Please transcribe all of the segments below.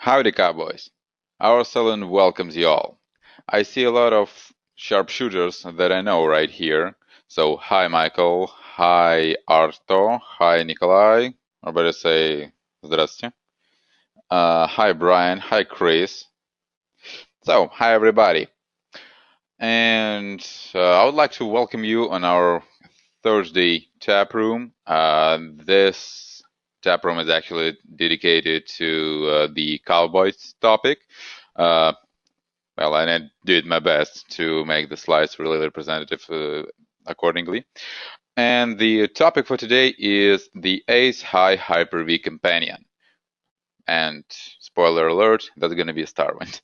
Howdy, cowboys. Our salon welcomes you all. I see a lot of sharpshooters that I know right here. So, hi, Michael. Hi, Arto. Hi, Nikolai. Or better say, здрасте. Hi, Brian. Hi, Chris. So, hi, everybody. And I would like to welcome you on our Thursday tap room. This tap room is actually dedicated to the Cowboys topic. Uh, well, and I did my best to make the slides really representative accordingly. And the topic for today is the Ace High Hyper-V Companion. And spoiler alert, that's going to be a StarWind.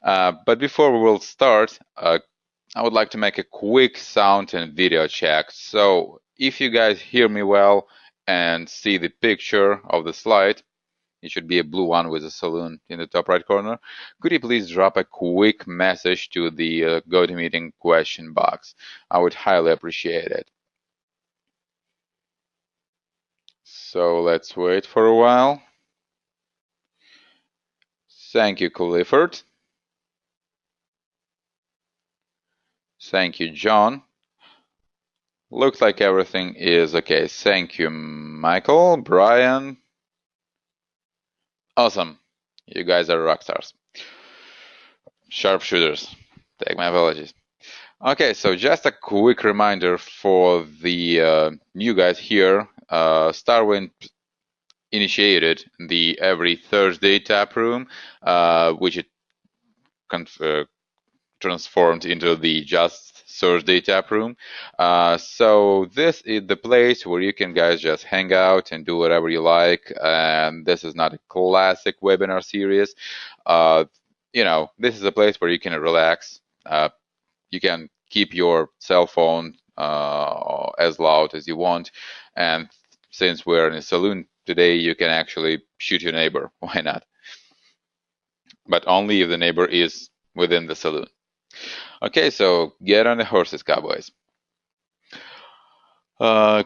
But before we will start, I would like to make a quick sound and video check. So if you guys hear me well and see the picture of the slide, it should be a blue one with a saloon in the top right corner. Could you please drop a quick message to the GoToMeeting question box? I would highly appreciate it. So let's wait for a while. Thank you, Clifford. Thank you, John. Looks like everything is okay. Thank you, Michael, Brian. Awesome. You guys are rock stars. Sharpshooters. Take my apologies. Okay, so just a quick reminder for the new guys here. StarWind initiated the every Thursday tap room, which it transformed into the just Thursday tap room. So this is the place where you can guys just hang out and do whatever you like. And this is not a classic webinar series. This is a place where you can relax. You can keep your cell phone as loud as you want. And since we're in a saloon today, you can actually shoot your neighbor. Why not? But only if the neighbor is within the saloon. Okay, so get on the horses, cowboys.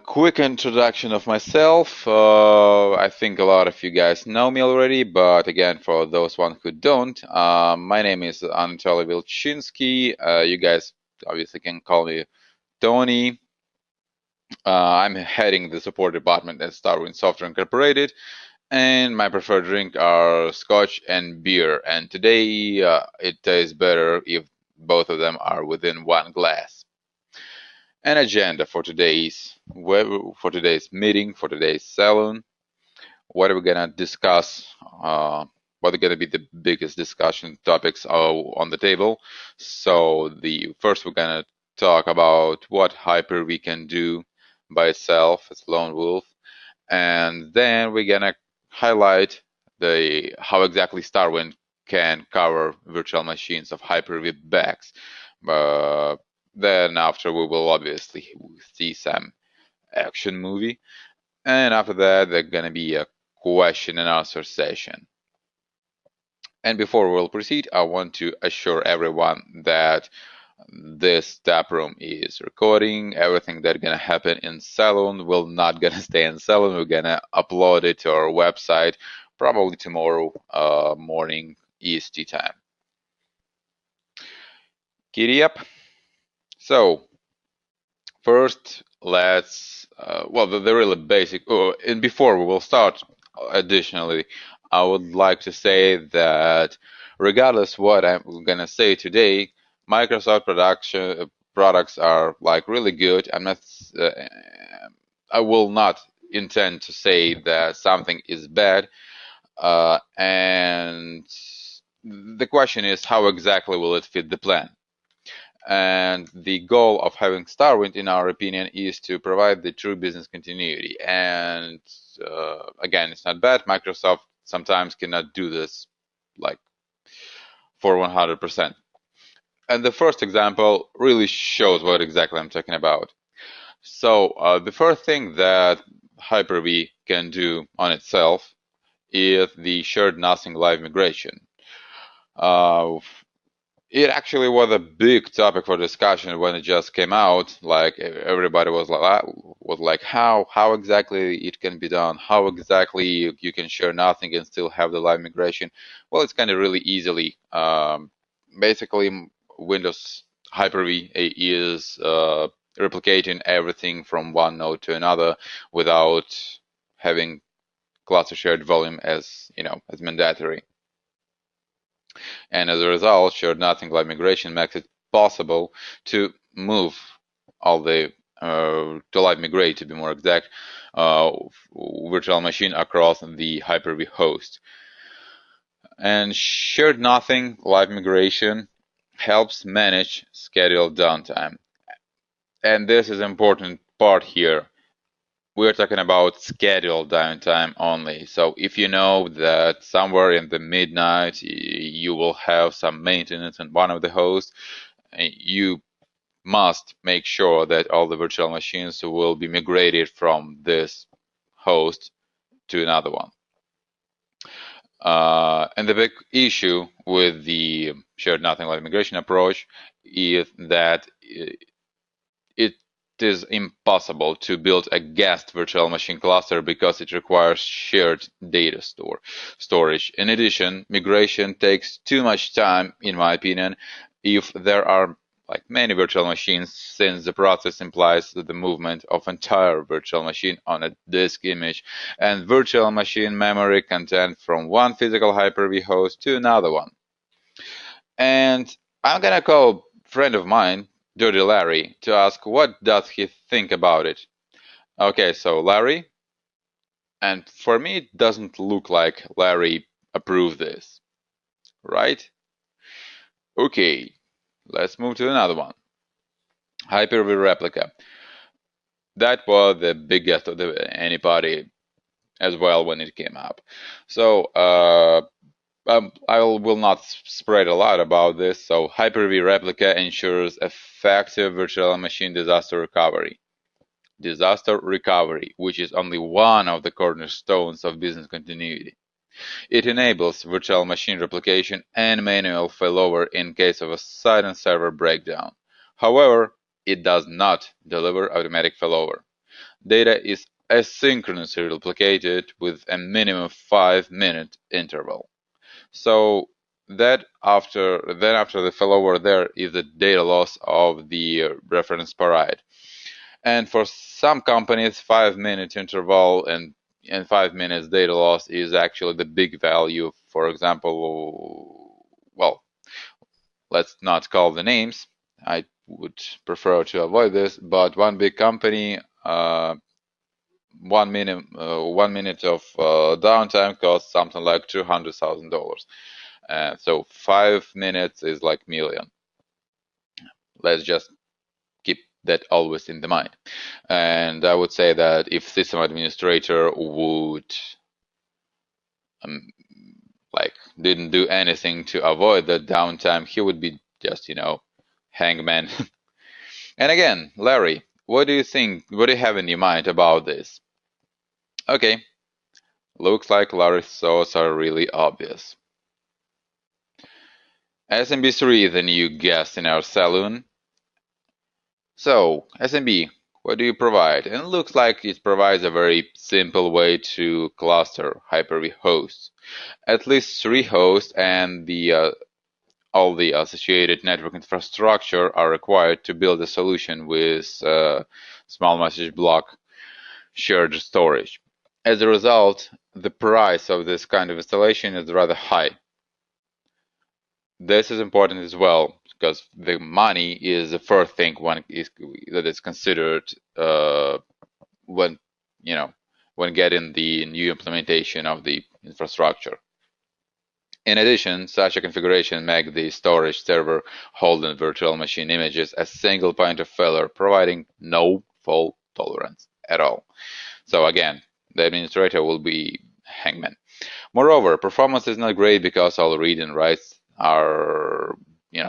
Quick introduction of myself. I think a lot of you guys know me already, but again, for those one who don't, my name is Anatoly Vilchinsky. You guys obviously can call me Tony. I'm heading the support department at StarWind Software Incorporated, and my preferred drink are Scotch and beer. And today, it tastes better if both of them are within one glass. An agenda for today's meeting, for today's salon. What are we gonna discuss? What are gonna be the biggest discussion topics on the table? So first we're gonna talk about what Hyper-V can do by itself as lone wolf, and then we're gonna highlight how exactly StarWind can cover virtual machines of Hyper-V backs. Then after we will obviously see some action movie, and after that there's gonna be a question and answer session. And before we'll proceed, I want to assure everyone that this tap room is recording. Everything that's gonna happen in Salon will not gonna stay in Salon. We're gonna upload it to our website probably tomorrow morning EST time. Giddy up. So first, let's the really basic. And before we will start, additionally, I would like to say that regardless what I'm gonna say today, Microsoft products are like really good. I will not intend to say that something is bad, and the question is how exactly will it fit the plan? And the goal of having StarWind, in our opinion, is to provide the true business continuity. And again, it's not bad. Microsoft sometimes cannot do this like for 100%. And the first example really shows what exactly I'm talking about. So the first thing that Hyper-V can do on itself is the shared nothing live migration. It actually was a big topic for discussion when it just came out. Like everybody was like, was like how exactly it can be done, how exactly you can share nothing and still have the live migration. Well, it's kind of really easily. Basically, Windows Hyper-V is replicating everything from one node to another without having cluster shared volume as as mandatory. And as a result, shared nothing live migration makes it possible to move all the to live migrate, to be more exact, virtual machine across the Hyper-V host. And shared nothing live migration helps manage scheduled downtime. And this is an important part here. We're talking about scheduled downtime only. So if you know that somewhere in the midnight you will have some maintenance on one of the hosts, you must make sure that all the virtual machines will be migrated from this host to another one. And the big issue with the shared nothing live migration approach is that it is impossible to build a guest virtual machine cluster because it requires shared data storage. In addition, migration takes too much time, in my opinion, if there are like many virtual machines, since the process implies the movement of entire virtual machine on a disk image and virtual machine memory content from one physical Hyper-V host to another one. And I'm gonna call a friend of mine, Dirty Larry, to ask what does he think about it. Okay, so Larry, and for me it doesn't look like Larry approved this, right? Okay, let's move to another one. Hyper-V replica. That was the biggest of anybody as well when it came up. So I will not spread a lot about this. So Hyper-V replica ensures effective virtual machine disaster recovery. Disaster recovery, which is only one of the cornerstones of business continuity. It enables virtual machine replication and manual failover in case of a sudden server breakdown. However, it does not deliver automatic failover. Data is asynchronously replicated with a minimum 5-minute interval. So that after the failover, there is the data loss of the reference paride. And for some companies, 5-minute interval and 5 minutes data loss is actually the big value. For example, well, let's not call the names. I would prefer to avoid this, but one big company, 1 minute of downtime costs something like $200,000. So 5 minutes is like million. Let's just keep that always in the mind. And I would say that if system administrator would like didn't do anything to avoid that downtime, he would be just hangman. And again, Larry, what do you think? What do you have in your mind about this? Okay, looks like Larry's thoughts are really obvious. SMB3, the new guest in our saloon. So, SMB, what do you provide? And it looks like it provides a very simple way to cluster Hyper-V hosts. At least 3 hosts and all the associated network infrastructure are required to build a solution with small message block shared storage. As a result, the price of this kind of installation is rather high. This is important as well because the money is the first thing that is considered when when getting the new implementation of the infrastructure. In addition, such a configuration makes the storage server holding virtual machine images a single point of failure, providing no fault tolerance at all. So again, the administrator will be hangman. Moreover, performance is not great because all read and writes are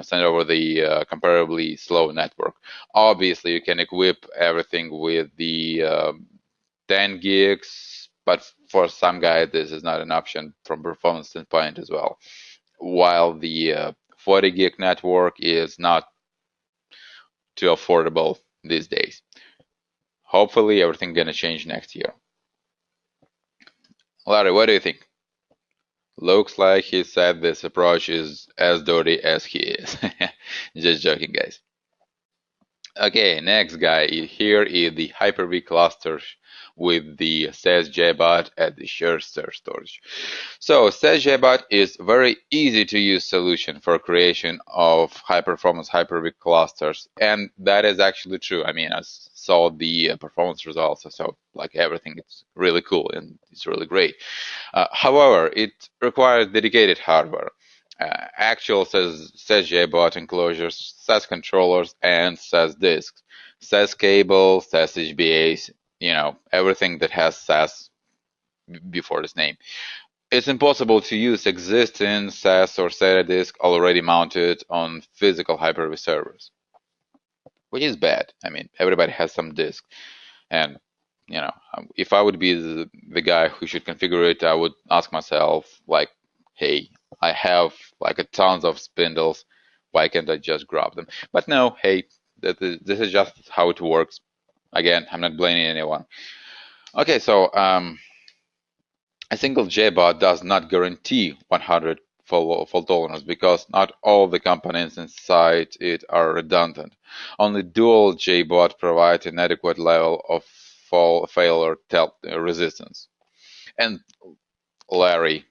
sent over the comparably slow network. Obviously, you can equip everything with the 10 gigs, but for some guys, this is not an option from performance standpoint as well. While the 40 gig network is not too affordable these days. hopefully everything gonna change next year. Larry, what do you think? Looks like he said this approach is as dirty as he is. Just joking, guys. Okay, next guy here is the Hyper-V cluster with the SES-JBot at the shared storage. So SES-JBot is very easy to use solution for creation of high-performance Hyper-V clusters, and that is actually true. I mean, I saw the performance results, so like everything, it's really cool and it's really great. However, it requires dedicated hardware. Actual says JBot enclosures, says controllers, and says disks, says cable, says HBAs, everything that has SAS before this name. It's impossible to use existing SAS or SATA disk already mounted on physical Hyper-V servers, which is bad. I mean, everybody has some disk, and if I would be the guy who should configure it, I would ask myself, like, hey, I have like a tons of spindles. Why can't I just grab them? But no, hey, this is just how it works. Again, I'm not blaming anyone. Okay, so a single JBot does not guarantee 100 fault tolerance because not all the components inside it are redundant. Only dual JBot provides an adequate level of failure resistance. And Larry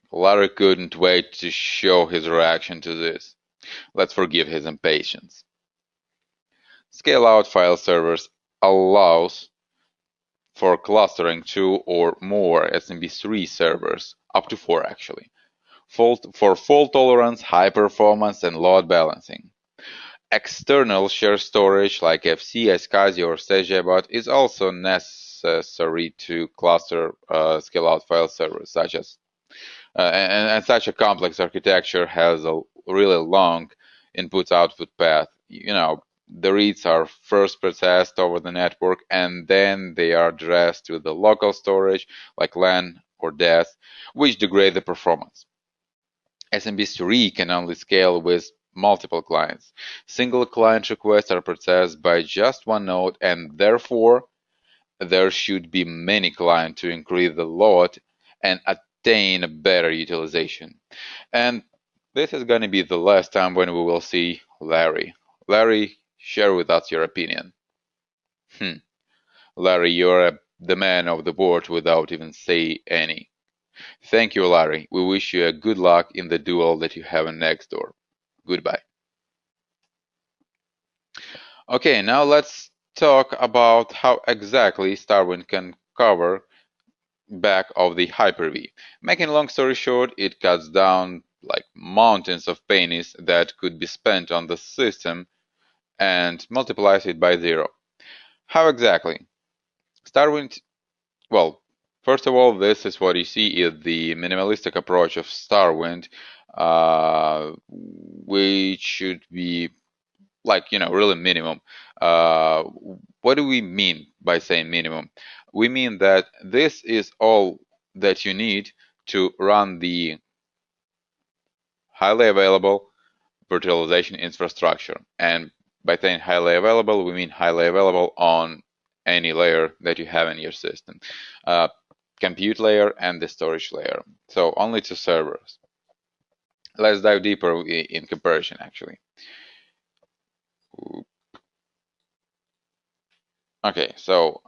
couldn't wait to show his reaction to this. Let's forgive his impatience. Scale-out file servers allows for clustering 2 or more SMB3 servers, up to 4 actually, for fault tolerance, high performance, and load balancing. External shared storage like FC, iSCSI, or SES-JBot is also necessary to cluster scale-out file servers, such as and such a complex architecture has a really long input-output path. The reads are first processed over the network, and then they are addressed to the local storage like LAN or DAS, which degrade the performance. SMB3 can only scale with multiple clients. Single client requests are processed by just one node, and therefore there should be many clients to increase the load and attain a better utilization. And this is going to be the last time when we will see Larry. Larry, share with us your opinion. Larry, you're the man of the board without even say any. Thank you, Larry. We wish you a good luck in the duel that you have next door. Goodbye. Okay, now let's talk about how exactly StarWind can cover back of the Hyper-V. Making a long story short, it cuts down like mountains of pennies that could be spent on the system and multiplies it by 0. How exactly? StarWind, well, first of all, this is what you see is the minimalistic approach of StarWind, which should be like, really minimum. What do we mean by saying minimum? We mean that this is all that you need to run the highly available virtualization infrastructure. And by saying highly available, we mean highly available on any layer that you have in your system. Compute layer and the storage layer. So only 2 servers. Let's dive deeper in comparison, actually. Okay, so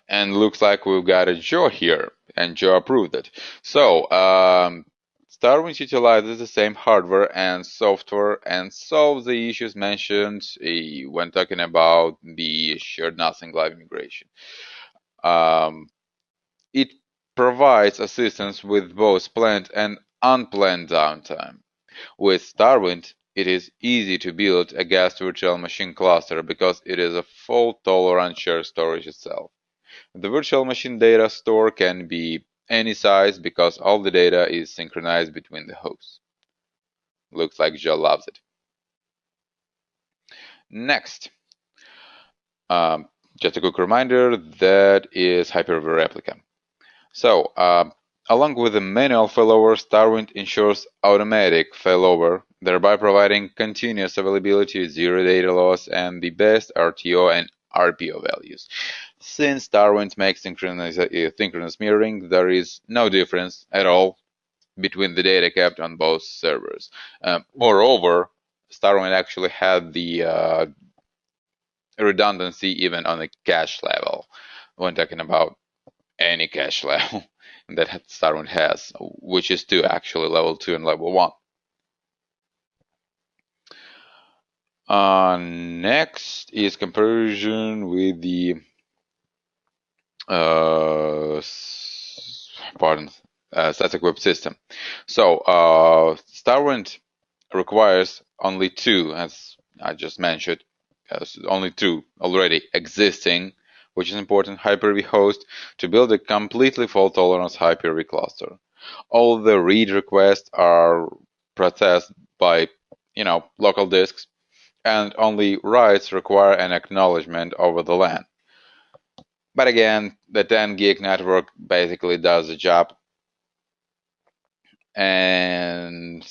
and looks like we've got a Joe here, and Joe approved it. So StarWind utilizes the same hardware and software and solves the issues mentioned when talking about the shared nothing live migration. It provides assistance with both planned and unplanned downtime. With StarWind, it is easy to build a guest virtual machine cluster because it is a fault-tolerant shared storage itself. The virtual machine data store can be any size because all the data is synchronized between the hosts. Looks like Joe loves it. Next, just a quick reminder, that is Hyper-V Replica. So, along with the manual failover, StarWind ensures automatic failover, thereby providing continuous availability, 0 data loss, and the best RTO and RPO values. Since StarWind makes synchronous mirroring, there is no difference at all between the data kept on both servers. Moreover, StarWind actually had the redundancy even on the cache level when talking about any cache level that StarWind has, which is two actually, level 2 and level 1. Next is comparison with the static web system. So StarWind requires only two, as I just mentioned, only two already existing, which is important, Hyper-V host to build a completely fault-tolerant Hyper-V cluster. All the read requests are processed by, local disks, and only writes require an acknowledgement over the LAN. But again, the 10 gig network basically does the job. And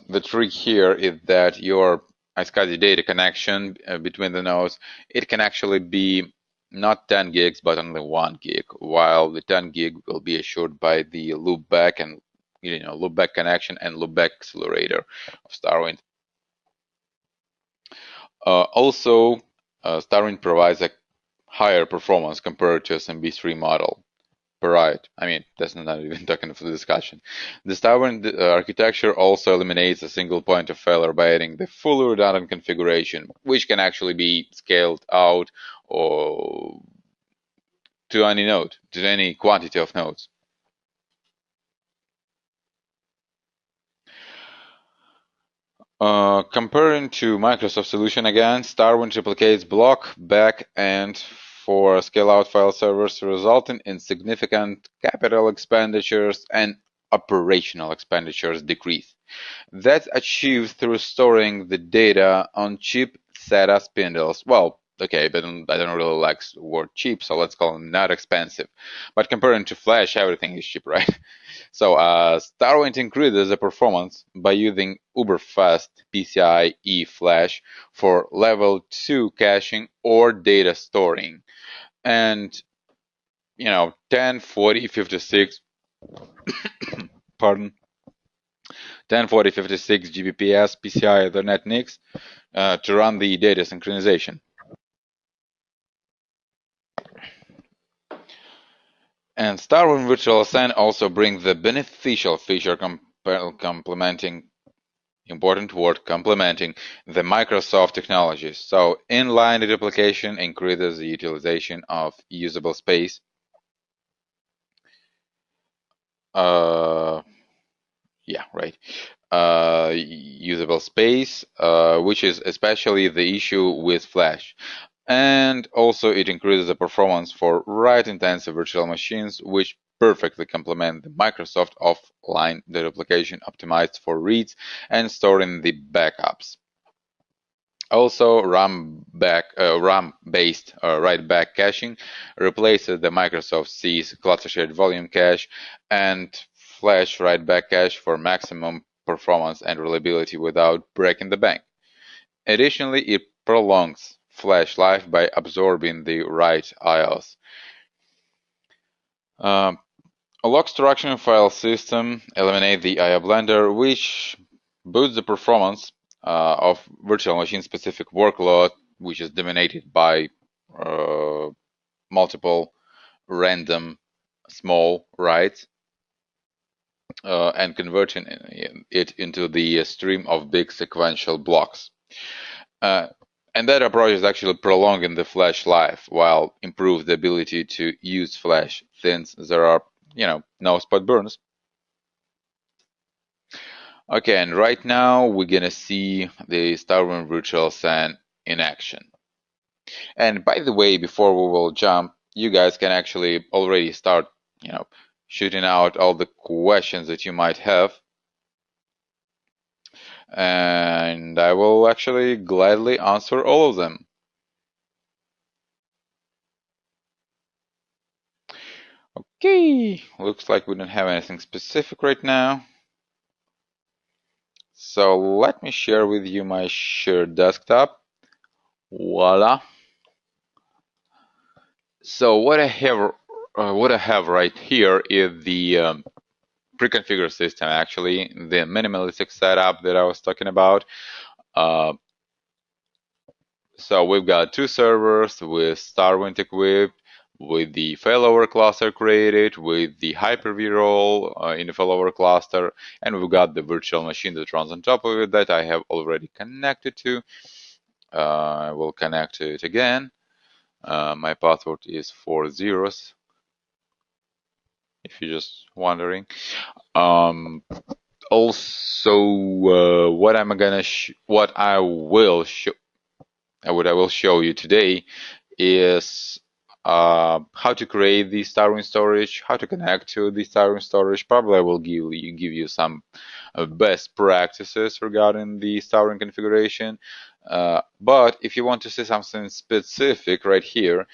the trick here is that your iSCSI data connection between the nodes, it can actually be not 10 gigs, but only 1 gig, while the 10 gig will be assured by the loopback and loopback connection and loopback accelerator of StarWind. Also, StarWind provides a higher performance compared to SMB3 model. Right. I mean, that's not even talking for the discussion. The StarWind architecture also eliminates a single point of failure by adding the fully redundant configuration, which can actually be scaled out or to any node, to any quantity of nodes. Comparing to Microsoft solution again, StarWind replicates block, back, and for scale-out file servers, resulting in significant capital expenditures and operational expenditures decrease. That's achieved through storing the data on cheap SATA spindles. Well, okay, but I don't really like the word cheap, so let's call them not expensive. But comparing to Flash, everything is cheap, right? So StarWind increases the performance by using uber-fast PCIe flash for level 2 caching or data storing. And 10, 40, 56, pardon, 10, 40, 56 Gbps PCI Ethernet NICs to run the data synchronization. And StarWind Virtual SAN also brings the beneficial feature complementing, important word, complementing the Microsoft technologies. So inline replication increases the utilization of usable space. Usable space, which is especially the issue with Flash. And also it increases the performance for write-intensive virtual machines, which perfectly complement the Microsoft offline data replication optimized for reads and storing the backups. Also, RAM-based write-back caching replaces the Microsoft C's cluster shared volume cache and Flash write-back cache for maximum performance and reliability without breaking the bank. Additionally, it prolongs Flash life by absorbing the write IOs. A log structuring file system eliminates the IO blender, which boosts the performance of virtual machine-specific workload, which is dominated by multiple random small writes, and converting it into the stream of big sequential blocks. And that approach is actually prolonging the Flash life while improve the ability to use Flash since there are, no spot burns. Okay, and right now we're gonna see the StarWind Virtual SAN in action. And by the way, before we will jump, you guys can actually already start, shooting out all the questions that you might have. And I will actually gladly answer all of them. Okay, looks like we don't have anything specific right now. So let me share with you my shared desktop. Voila. So what I have right here is the pre-configured system, actually, the minimalistic setup that I was talking about. Uh, so we've got two servers with StarWind equipped, with the failover cluster created, with the Hyper-V role in the failover cluster, and we've got the virtual machine that runs on top of it that I have already connected to. I will connect to it again. My password is 4 zeros, if you're just wondering. Um, Also, what I will show you today is how to create the StarWind storage, how to connect to the StarWind storage. Probably I will give you some best practices regarding the StarWind configuration. But if you want to see something specific right here,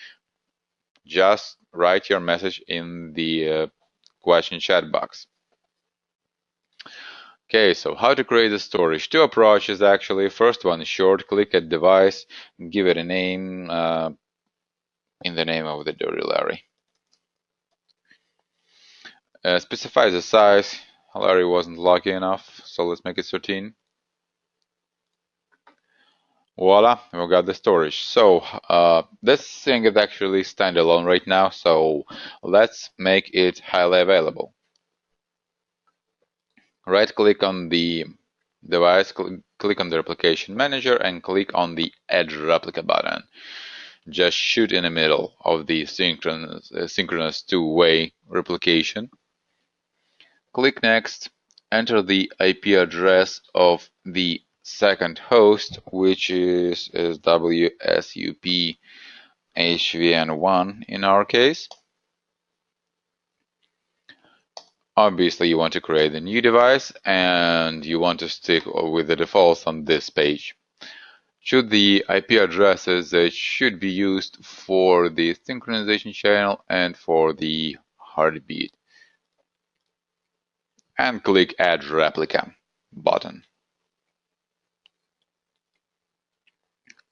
just write your message in the question chat box. Okay, so how to create a storage? Two approaches actually. First one is short, click at device, give it a name in the name of the dirty Larry. Specify the size. Larry wasn't lucky enough, so let's make it 13. Voila, we got the storage. So this thing is actually standalone right now, so let's make it highly available. Right click on the device, click on the replication manager, and click on the add replica button. Just shoot in the middle of the synchronous two-way replication. Click next, enter the IP address of the second host, which is WSUP HVN1 in our case. Obviously, you want to create a new device and you want to stick with the defaults on this page. Choose the IP addresses that should be used for the synchronization channel and for the heartbeat. And click Add Replica button.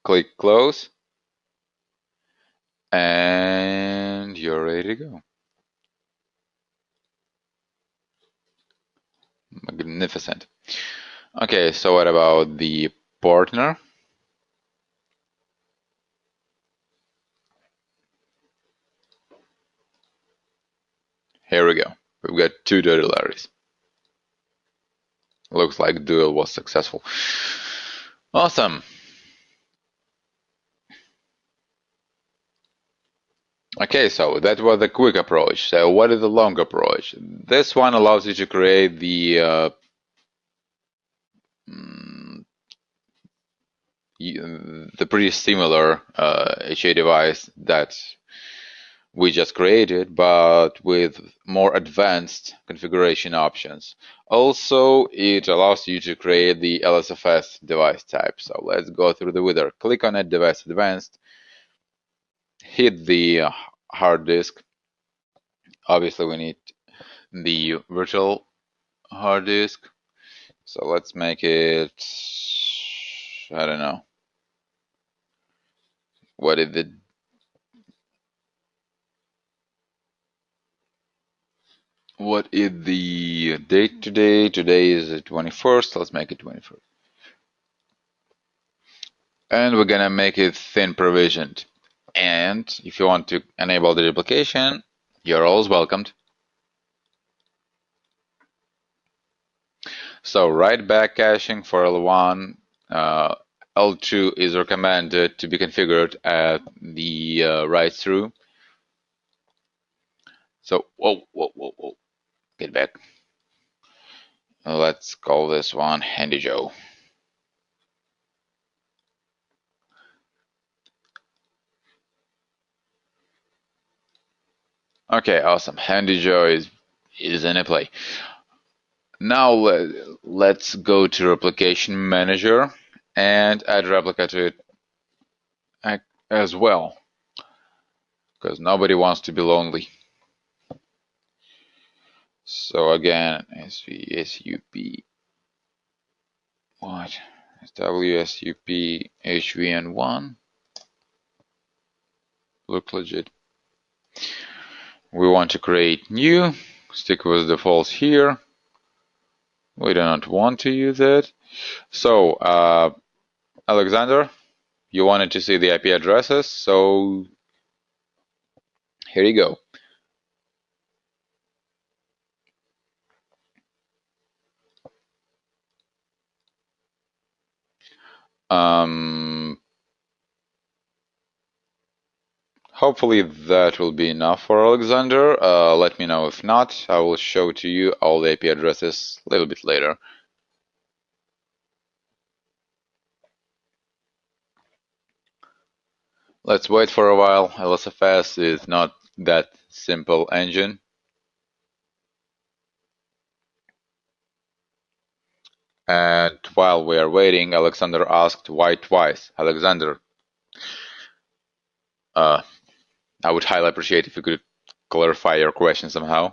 Click Close. And you're ready to go. Magnificent. Okay, so what about the partner? Here we go. We've got two dirty Larrys. Looks like duel was successful. Awesome. Okay, so that was the quick approach. So what is the long approach? This one allows you to create the pretty similar HA device that we just created, but with more advanced configuration options. Also, it allows you to create the LSFS device type. So let's go through the wizard. Click on Add Device Advanced, hit the hard disk. Obviously, we need the virtual hard disk. So let's make it, I don't know, what is it? What is the date today? Today is the 21st. Let's make it 21st. And we're gonna make it thin provisioned. And if you want to enable the duplication, you're always welcomed. So write back caching for L1. L2 is recommended to be configured at the write through. So, whoa, get back. Let's call this one Handy Joe. Okay, awesome. Handy Joe is in a play. Now let's go to Replication Manager and add replica to it as well, because nobody wants to be lonely. So again, SVSUP, what? WSUP HVN1, look legit. We want to create new, stick with defaults here. We do not want to use it. So, Alexander, you wanted to see the IP addresses, so here you go. Hopefully that will be enough for Alexander. Let me know if not. I will show to you all the IP addresses a little bit later. Let's wait for a while. LSFS is not that simple engine. And while we are waiting, Alexander asked why twice. Alexander, I would highly appreciate if you could clarify your question somehow.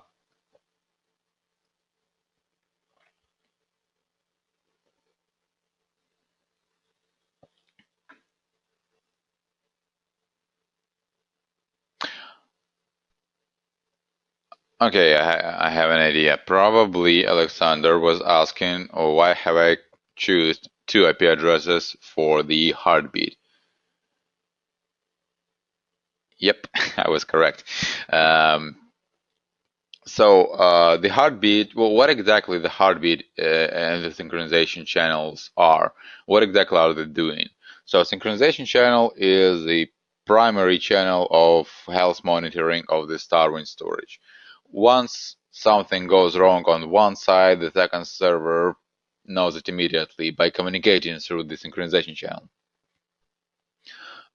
Okay, I have an idea. Probably Alexander was asking, oh, why have I choose two IP addresses for the heartbeat? Yep, I was correct. So the heartbeat, well, what exactly the heartbeat and the synchronization channels are? What exactly are they doing? So synchronization channel is the primary channel of health monitoring of the StarWind storage. Once something goes wrong on one side, the second server knows it immediately by communicating through the synchronization channel.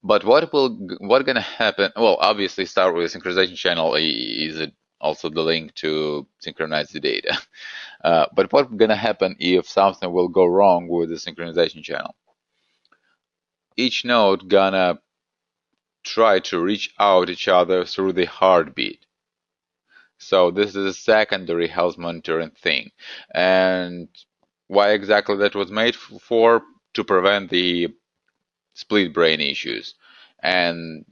But what gonna happen? Well, obviously, start with synchronization channel is also the link to synchronize the data. But what's gonna happen if something will go wrong with the synchronization channel? Each node gonna try to reach out each other through the heartbeat. So this is a secondary health monitoring thing. And why exactly that was made for? To prevent the split brain issues. And,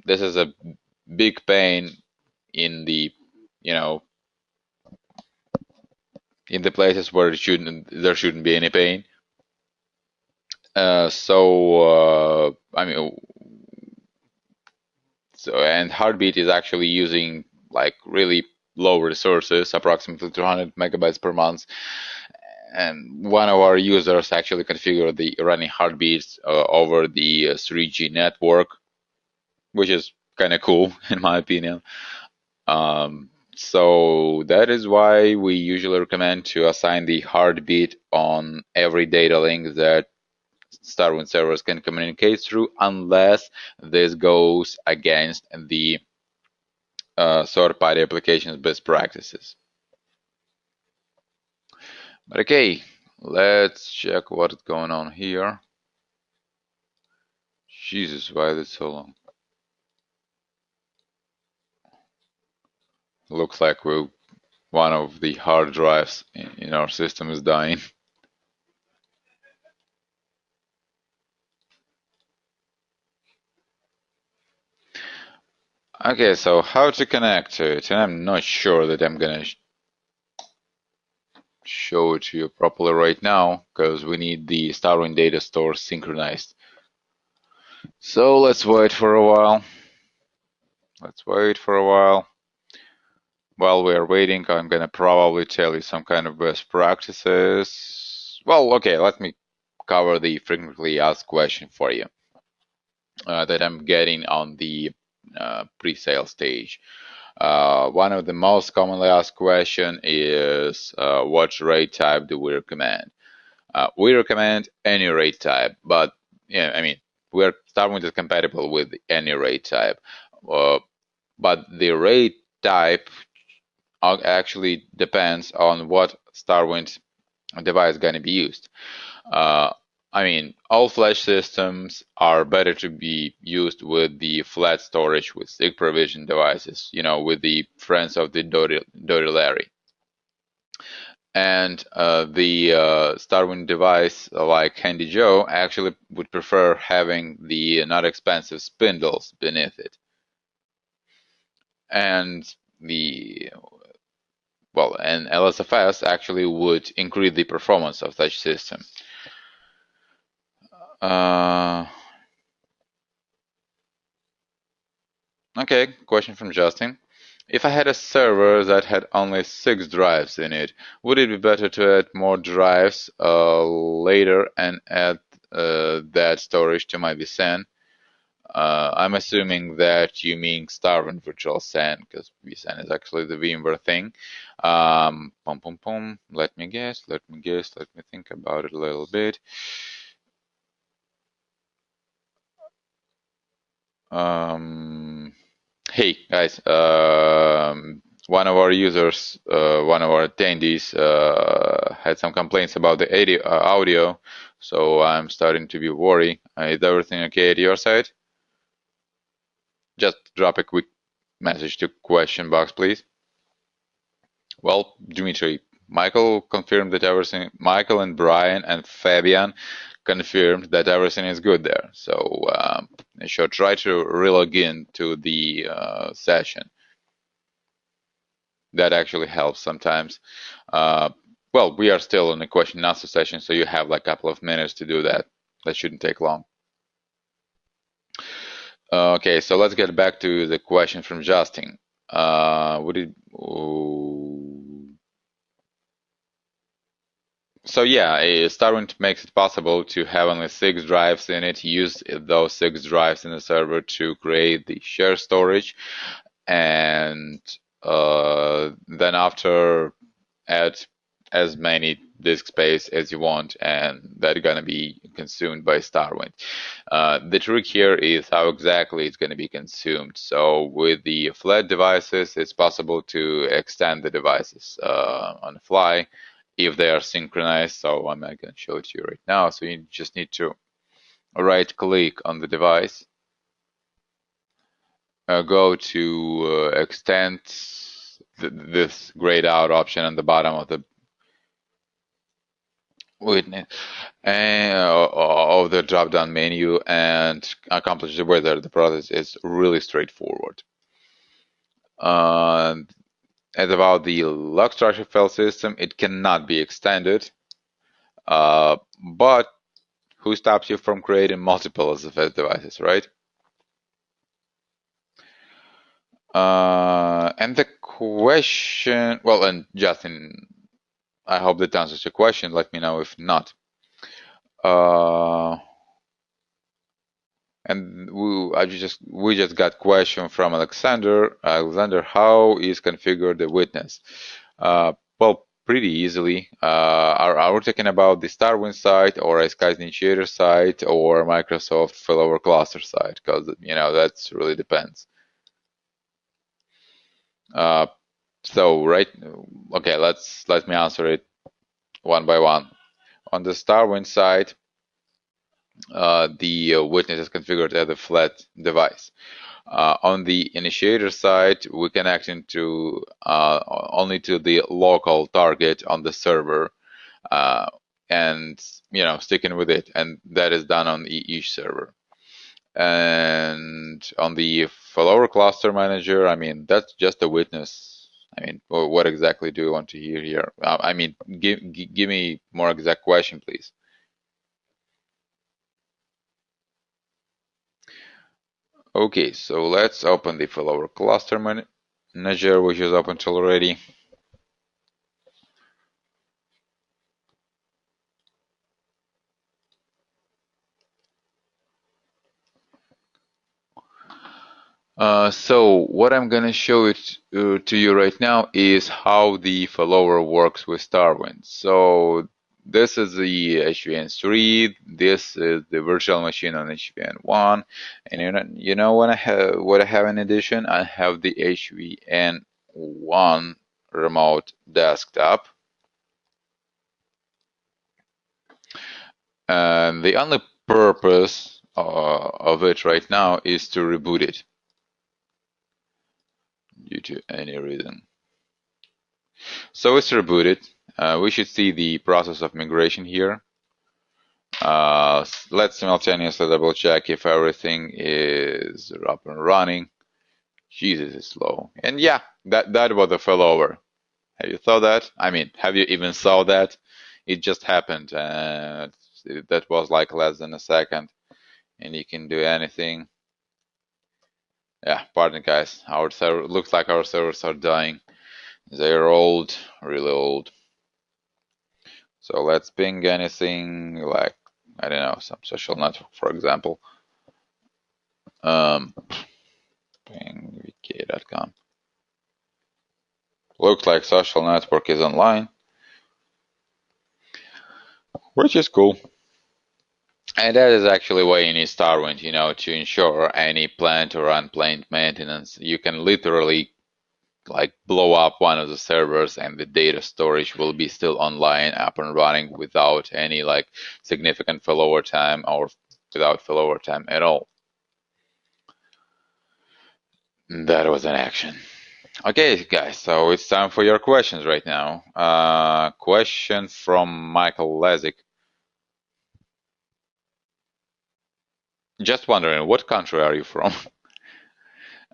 this is a big pain in the, you know, in the places where there shouldn't be any pain. And Heartbeat is actually using like really low resources, approximately 200 megabytes per month. And one of our users actually configured the running Heartbeats over the 3G network, which is kind of cool in my opinion. So that is why we usually recommend to assign the heartbeat on every data link that StarWind servers can communicate through, unless this goes against the third-party application's best practices. But okay, let's check what's going on here. Jesus, why is it so long? Looks like one of the hard drives in our system is dying. Okay, so how to connect to it? And I'm not sure that I'm gonna show it to you properly right now, because we need the StarWind data store synchronized. So let's wait for a while. Let's wait for a while. While we are waiting, I'm gonna probably tell you some kind of best practices. Well, okay, let me cover the frequently asked question for you that I'm getting on the pre-sale stage. One of the most commonly asked question is what RAID type do we recommend? We recommend any RAID type, but we're StarWind is compatible with any RAID type, but the RAID type actually depends on what StarWind device is going to be used. All flash systems are better to be used with the flat storage with stick provision devices, with the friends of the Dirty Larry. And the StarWind device like Handy Joe actually would prefer having the not expensive spindles beneath it. and and LSFS actually would increase the performance of such system. Okay, question from Justin. If I had a server that had only 6 drives in it, would it be better to add more drives later and add that storage to my vSAN? I'm assuming that you mean StarWind Virtual SAN, because vSAN is actually the VMware thing. Let me guess, let me think about it a little bit. Hey guys, one of our users, one of our attendees, had some complaints about the audio, so I'm starting to be worried. Is everything okay at your side? Just drop a quick message to question box, please. Well, Dimitri, Michael confirmed that everything. Michael and Brian and Fabian confirmed that everything is good there. So I should try to relog in to the session. That actually helps sometimes. Well, we are still in a question and answer session, so you have like a couple of minutes to do that. That shouldn't take long. Okay, so let's get back to the question from Justin. So yeah, StarWind makes it possible to have only 6 drives in it, use those 6 drives in the server to create the shared storage, and then after add as many disk space as you want, and that's gonna be consumed by StarWind. The trick here is how exactly it's gonna be consumed. So with the flat devices, it's possible to extend the devices on the fly if they are synchronized. So I'm not gonna show it to you right now. So you just need to right click on the device, go to extend this grayed out option on the bottom of the witness of the drop-down menu and accomplish the whether the process is really straightforward. And about the log structure file system, it cannot be extended, but who stops you from creating multiple SFS devices, right? And the question, well, and Justin, I hope that answers your question. Let me know if not. And we just got question from Alexander. Alexander, how is configured the witness? Well, pretty easily. Are we talking about the StarWind side or SKY's initiator side or Microsoft failover cluster side? Because that really depends. So okay, let me answer it one by one. On the StarWind side, the witness is configured as a flat device. On the initiator side, we connect into only to the local target on the server, and sticking with it, and that is done on each server. And on the failover cluster manager, I mean that's just a witness. I mean, what exactly do you want to hear here? I mean, give me more exact question, please. Okay, so let's open the failover cluster manager, which is open already. So what I'm gonna show it to you right now is how the failover works with StarWind. So this is the HVN3. This is the virtual machine on HVN1, and what I have in addition. I have the HVN1 remote desktop, and the only purpose of it right now is to reboot it due to any reason. So it's rebooted. We should see the process of migration here. Let's simultaneously double check if everything is up and running. Jesus, is slow. And yeah, that was a failover. Have you thought that? I mean, have you even saw that? It just happened, and that was like less than a second, and you can do anything. Yeah, pardon guys. Our server looks like our servers are dying. They're old, really old. So let's ping anything like, I don't know, some social network, for example. Um, pingvk.com. Looks like social network is online, which is cool. And that is actually why you need StarWind, to ensure any planned or unplanned maintenance. You can literally like blow up one of the servers and the data storage will be still online, up and running without any like significant failover time or without failover time at all. That was an action. Okay, guys, so it's time for your questions right now. Question from Michael Lezik. Just wondering, what country are you from?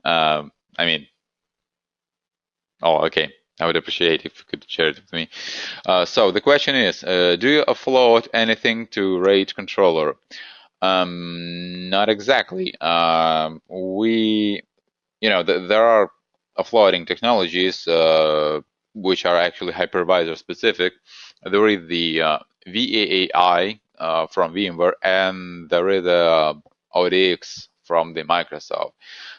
I mean, oh, okay. I would appreciate if you could share it with me. So the question is, do you offload anything to RAID controller? Not exactly. There are offloading technologies which are actually hypervisor specific. There is the VAAI from VMware, and there is the ODX from the Microsoft.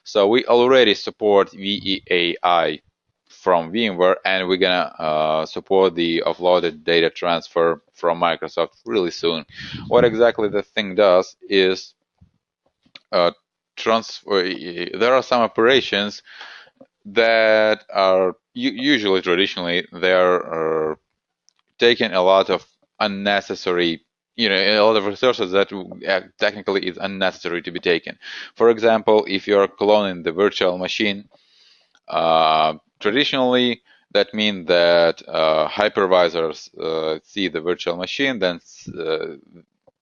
So we already support VAAI from VMware, and we're gonna support the offloaded data transfer from Microsoft really soon. What exactly the thing does is transfer. There are some operations that are usually traditionally they're taking a lot of unnecessary, a lot of resources that technically is unnecessary to be taken. For example, if you're cloning the virtual machine, traditionally that means that hypervisors see the virtual machine, then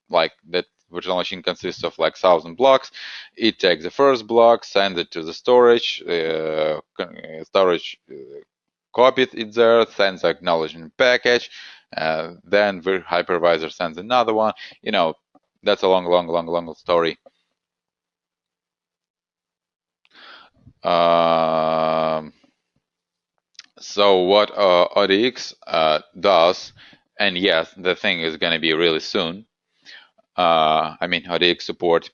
like that virtual machine consists of like 1,000 blocks. It takes the first block, sends it to the storage, storage copies it there, sends the acknowledgement package, then the hypervisor sends another one. That's a long story. So what ODX does, and yes, the thing is going to be really soon. ODX support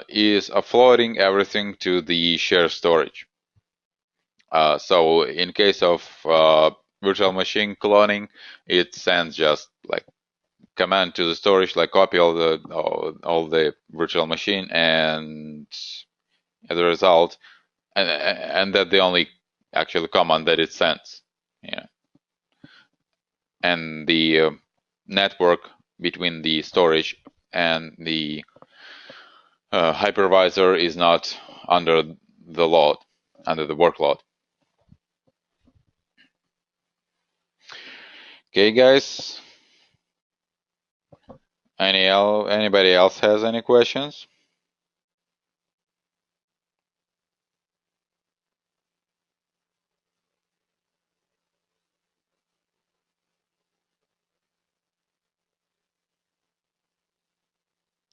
is offloading everything to the shared storage. So in case of virtual machine cloning, it sends just like command to the storage, like copy all the virtual machine, and as a result, and that the only actual command that it sends. Yeah, and the network between the storage and the hypervisor is not under the load, under the workload. Okay, guys. Anybody else has any questions?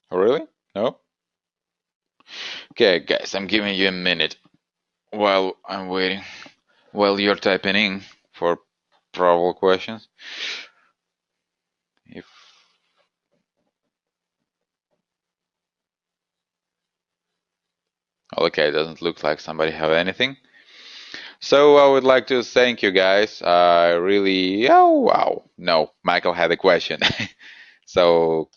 Oh, really? No? Okay, guys, I'm giving you a minute while I'm waiting, while you're typing in for probable questions. If okay, it doesn't look like somebody have anything. So I would like to thank you guys. I really, oh wow, no, Michael had a question. So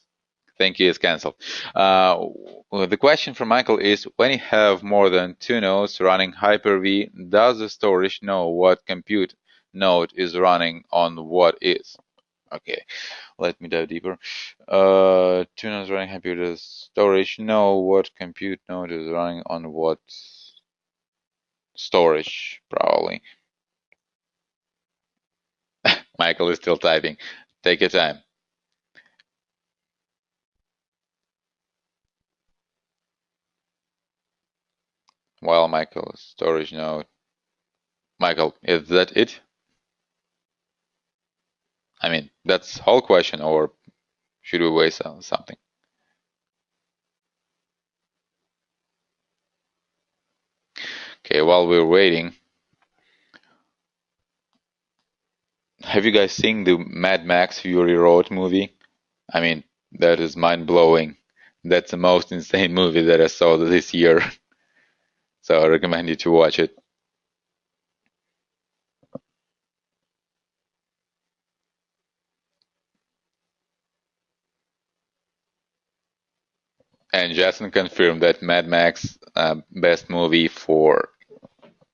thank you is cancelled. Well, the question from Michael is, when you have more than two nodes running Hyper-V, does the storage know what compute node is running on what is? Okay, let me dive deeper. Two nodes running Hyper-V, storage know what compute node is running on what storage, probably. Michael is still typing. Take your time. Well, Michael, storage node. Michael, is that it? I mean, that's the whole question, or should we wait something? Okay, while we're waiting, have you guys seen the Mad Max Fury Road movie? I mean, that is mind-blowing. That's the most insane movie that I saw this year, so I recommend you to watch it. And Jason confirmed that Mad Max best movie for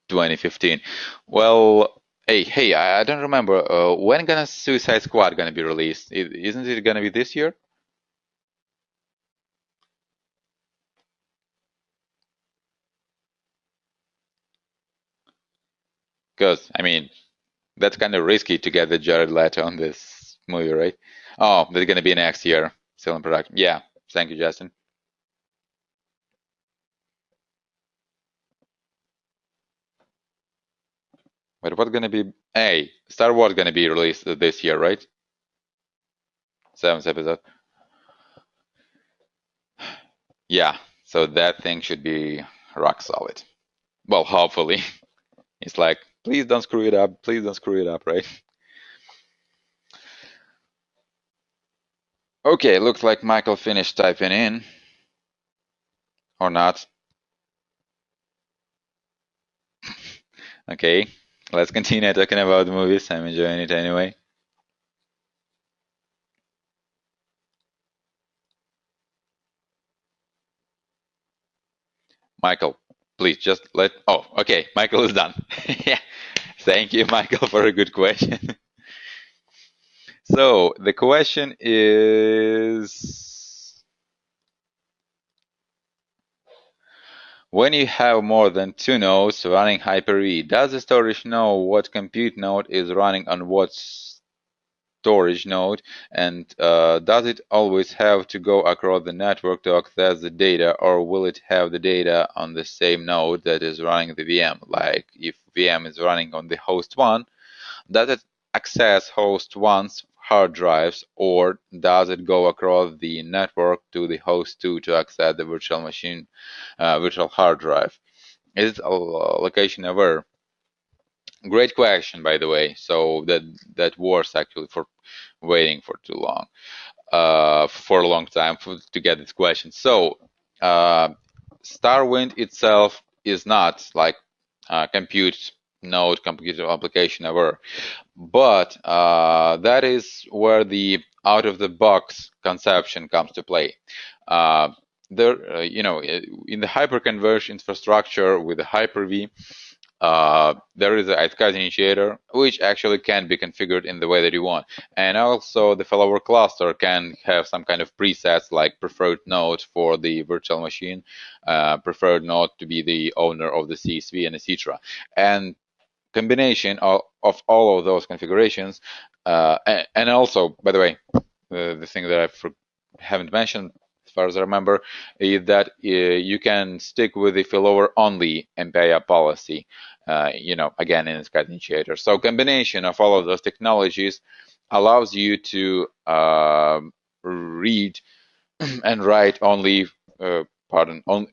2015. Well, hey, I don't remember. When gonna Suicide Squad gonna be released? Isn't it gonna be this year? Because I mean, that's kind of risky to get the Jared Leto on this movie, right? Oh, that's gonna be next year, still in production. Yeah, thank you, Justin. But what's gonna be? Hey, Star Wars gonna be released this year, right? Seventh episode. Yeah, so that thing should be rock solid. Well, hopefully. It's like, please don't screw it up. Please don't screw it up, right? Okay, looks like Michael finished typing in, or not. Okay, let's continue talking about the movies. I'm enjoying it anyway. Michael, please just let. Oh, okay, Michael is done. Yeah, thank you, Michael, for a good question. So the question is, when you have more than two nodes running Hyper-V, does the storage know what compute node is running on what storage node, and does it always have to go across the network to access the data, or will it have the data on the same node that is running the VM? Like if VM is running on the host 1, does it access host 1's hard drives, or does it go across the network to the host 2 to access the virtual machine, virtual hard drive? Is it location aware? Great question, by the way. So that works actually for waiting for too long, for a long time to get this question. So uh, StarWind itself is not like compute node, compute application aware, but that is where the out-of-the-box conception comes to play. Uh, there, in the hyperconverged infrastructure with the Hyper-V, there is a iSCSI initiator, which actually can be configured in the way that you want. And also the failover cluster can have some kind of presets like preferred node for the virtual machine, preferred node to be the owner of the CSV, and etc. And combination of all of those configurations, and also, by the way, the thing that I haven't mentioned, as far as I remember, is that you can stick with the failover only MPIA policy, again in SCSI initiator. So combination of all of those technologies allows you to read and write only,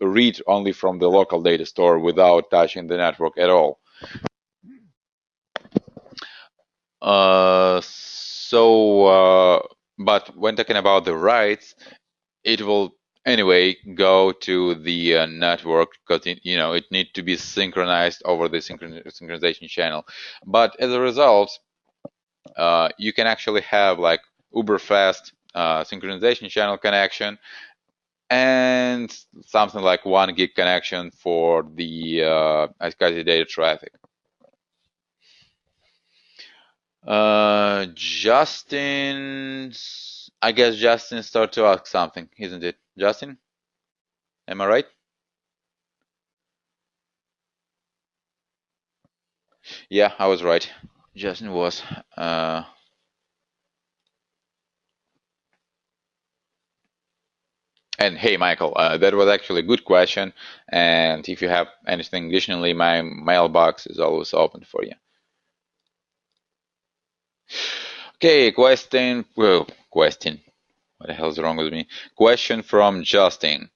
read only from the local data store without touching the network at all. But when talking about the writes, it will anyway go to the network because it needs to be synchronized over the synchronization channel. But as a result, you can actually have like uber fast synchronization channel connection and something like 1 gig connection for the SCSI data traffic. Justin, I guess Justin started to ask something, isn't it? Justin, am I right? Yeah, I was right. Justin was. Uh, And hey, Michael, that was actually a good question. And if you have anything additionally, my mailbox is always open for you. Okay, question. Well, question. What the hell is wrong with me? Question from Justin.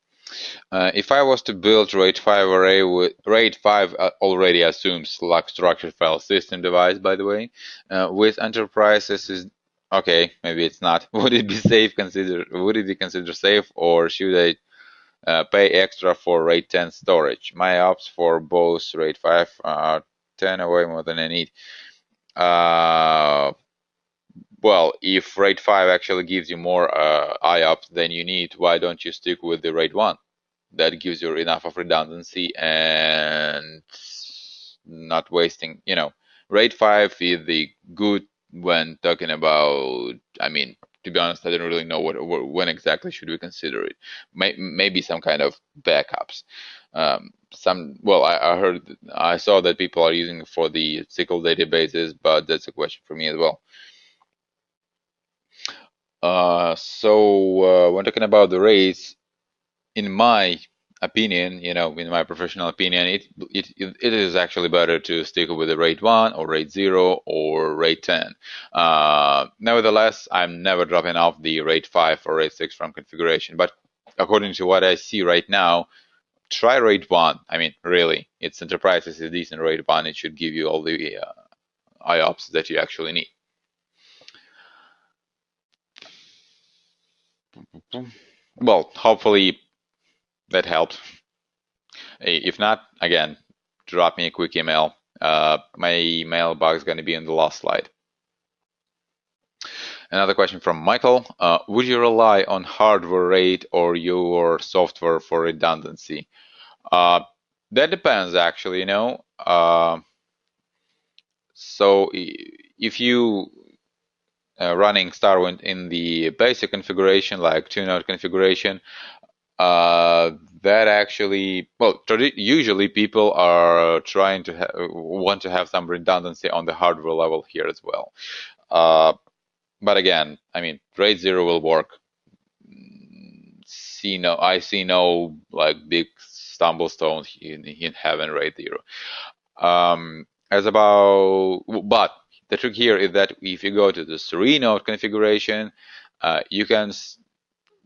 If I was to build RAID 5 array with RAID 5 already assumes like structured file system device, by the way, with enterprises is okay. Maybe it's not. Would it be safe? Would it be considered safe, or should I pay extra for RAID 10 storage? My ops for both RAID 5 are 10 away more than I need. Well, if RAID 5 actually gives you more IOPS than you need, why don't you stick with the RAID 1? That gives you enough of redundancy and not wasting, RAID 5 is the good when talking about, I mean, to be honest, I don't really know when exactly should we consider it. Maybe some kind of backups. Well, I saw that people are using it for the SQL databases, but that's a question for me as well. When talking about the rates, in my opinion, in my professional opinion, it is actually better to stick with the RAID 1 or RAID 0 or RAID 10. Nevertheless, I'm never dropping off the RAID 5 or RAID 6 from configuration. But according to what I see right now, try RAID 1. I mean, really, it's enterprise is a decent RAID 1. It should give you all the IOPS that you actually need. Well, hopefully that helped. If not, again, drop me a quick email. My mailbox is going to be in the last slide. Another question from Michael. Would you rely on hardware RAID or your software for redundancy? That depends, actually, So if you running StarWind in the basic configuration, like 2-node configuration, that actually, well, usually people are trying to want to have some redundancy on the hardware level here as well. But again, I mean, RAID 0 will work. I see no like big stumble stones in having RAID 0. But the trick here is that if you go to the 3-node configuration, you can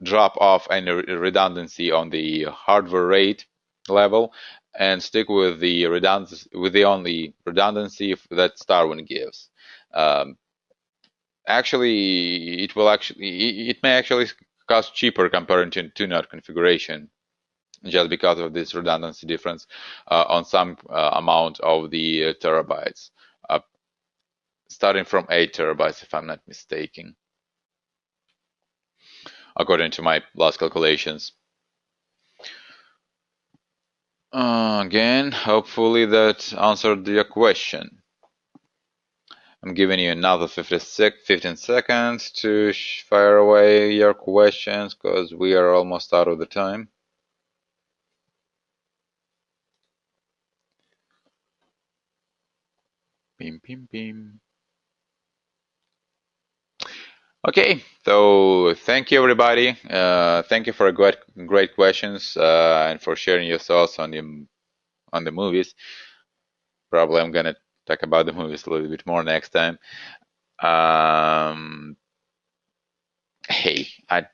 drop off any redundancy on the hardware RAID level and stick with the redundancy, with the only redundancy that StarWind gives. Actually, it may actually cost cheaper compared to 2-node configuration, just because of this redundancy difference on some amount of the terabytes, starting from 8 terabytes, if I'm not mistaken, according to my last calculations. Again, hopefully that answered your question. I'm giving you another 15 seconds to fire away your questions, because we are almost out of the time. Bim, bim, bim. Okay, so thank you, everybody. Thank you for great questions and for sharing your thoughts on the movies. Probably I'm gonna talk about the movies a little bit more next time. Hey, I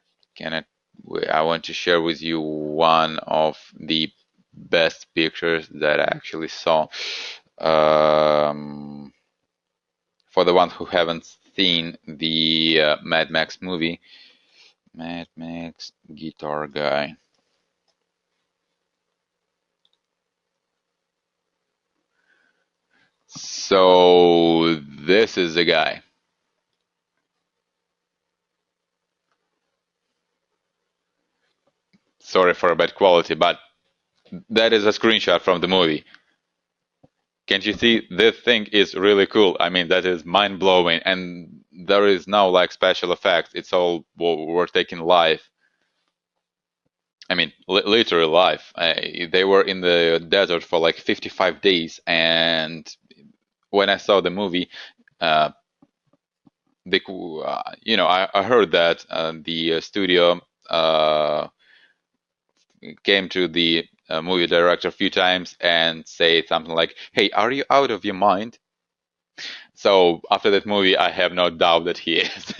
want to share with you one of the best pictures that I actually saw. For the ones who haven't seen the Mad Max movie, Mad Max Guitar Guy. So this is the guy. Sorry for a bad quality, but that is a screenshot from the movie. Can't you see? This thing is really cool. I mean, that is mind-blowing, and there is no like special effects. It's all we're taking live. I mean, literally live. They were in the desert for like 55 days, and when I saw the movie, I heard that the studio came to the movie director a few times and say something like, "Hey, are you out of your mind?" So after that movie, I have no doubt that he is,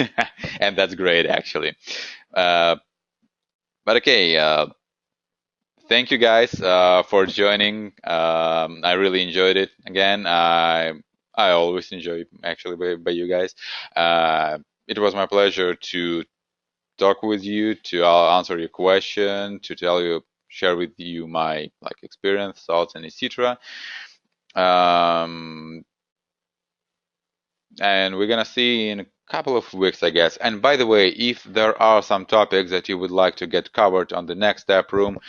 and that's great actually. Uh, but okay, thank you guys for joining. I really enjoyed it. Again, I always enjoy actually by you guys. It was my pleasure to talk with you, to answer your question, to tell you, share with you my like experience, thoughts, and etc. Um, and we're gonna see in a couple of weeks, I guess. And by the way, if there are some topics that you would like to get covered on the next step room,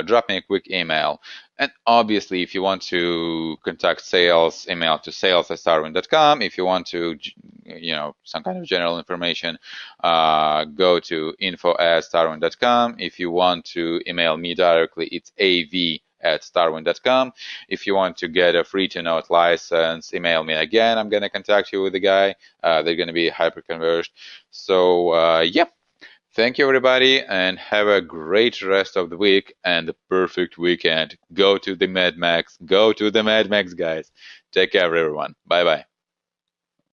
drop me a quick email. And obviously, if you want to contact sales, email to sales@starwind.com. If you want to, some kind of general information, go to info@starwind.com. If you want to email me directly, it's av@starwind.com. If you want to get a free to note license, email me again. I'm going to contact you with the guy. They're going to be hyper converged. So, yep. Thank you, everybody, and have a great rest of the week and a perfect weekend. Go to the Mad Max. Go to the Mad Max, guys. Take care, everyone. Bye bye.